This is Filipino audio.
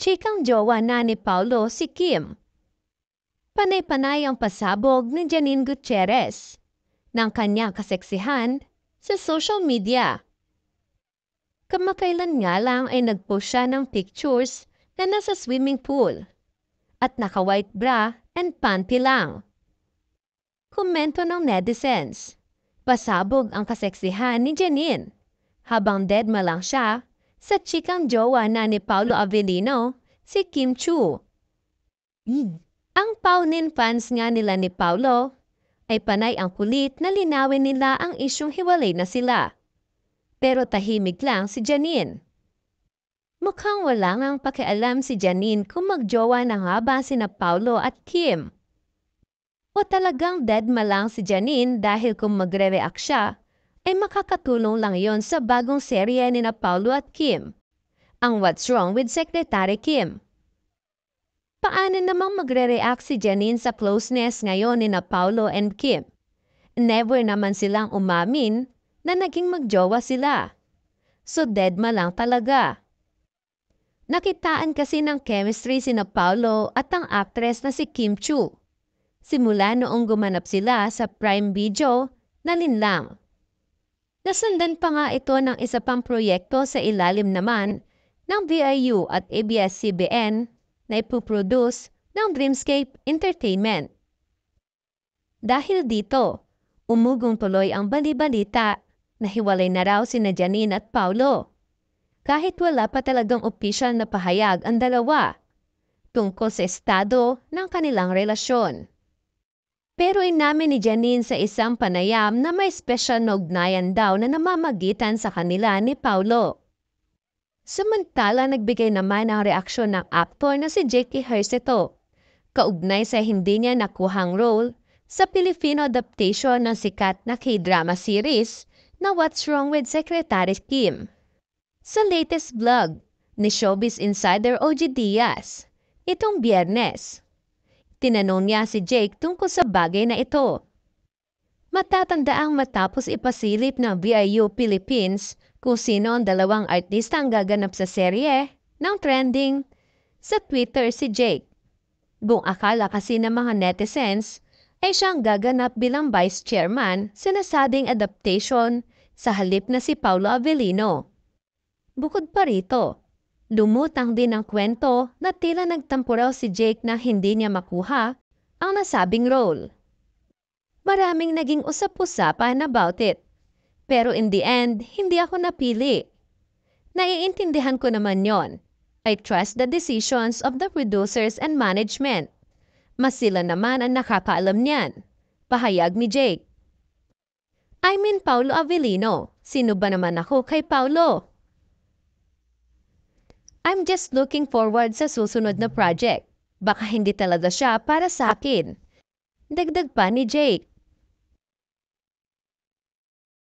chikang jowa na ni Paulo si Kim. Panay-panay ang pasabog ni Janine Gutierrez ng kanyang kaseksihan sa social media. Kamakailan nga lang ay nagpost siya ng pictures na nasa swimming pool at naka-white bra and panty lang. Komento ng netizens, pasabog ang kaseksihan ni Janine habang deadma lang siya sa chikang jowa na ni Paulo Avellino, si Kim Chiu. Ang Paunin fans nga nila ni Paulo ay panay ang kulit na linawin nila ang isyong hiwalay na sila. Pero tahimik lang si Janine. Mukhang wala ngang pakialam si Janine kung magjowa na nga ba sina Paulo at Kim. O talagang deadma lang si Janine dahil kung magre-react siya, ay makakatulong lang yon sa bagong serye ni na Paulo at Kim, ang What's Wrong with Secretary Kim. Paano namang magre-react si Janine sa closeness ngayon ni na Paulo and Kim? Never naman silang umamin na naging magjowa sila. So deadma lang talaga. Nakitaan kasi ng chemistry sina Paulo at ang actress na si Kim Chiu. Simula noong gumanap sila sa Prime Video na linlang. Nasundan pa nga ito ng isa pang proyekto sa ilalim naman ng VIU at ABS-CBN na ipoproduce ng Dreamscape Entertainment. Dahil dito, umugong tuloy ang bali-balita na hiwalay na raw sina Janine at Paulo. Kahit wala pa talagang opisyal na pahayag ang dalawa tungkol sa estado ng kanilang relasyon. Pero inamin ni Janine sa isang panayam na may special na ugnayan daw na namamagitan sa kanila ni Paulo. Samantala nagbigay naman ang reaksyon ng aktor na si Jake Herceto, kaugnay sa hindi niya nakuhang role sa Filipino adaptation ng sikat na K-drama series na What's Wrong with Secretary Kim. Sa latest vlog ni Showbiz Insider OG Diaz, itong Biyernes, tinanong niya si Jake tungkol sa bagay na ito. Matatandaang matapos ipasilip ng VIU Philippines kung sino ang dalawang artista ang gaganap sa serye ng trending sa Twitter si Jake. Buong akala kasi ng mga netizens ay siyang gaganap bilang vice chairman sa nasabing adaptation sa halip na si Paulo Avellino. Bukod pa rito, lumutang din ang kwento na tila nagtampo raw si Jake na hindi niya makuha ang nasabing role. Maraming naging usap-usapan about it. Pero in the end, hindi ako napili. Naiintindihan ko naman yon. I trust the decisions of the producers and management. Mas sila naman ang nakakaalam niyan. Pahayag ni Jake. I mean Paulo Avellino. Sino ba naman ako kay Paulo? I'm just looking forward sa susunod na project. Baka hindi talaga siya para sa akin. Dagdag pa ni Jake.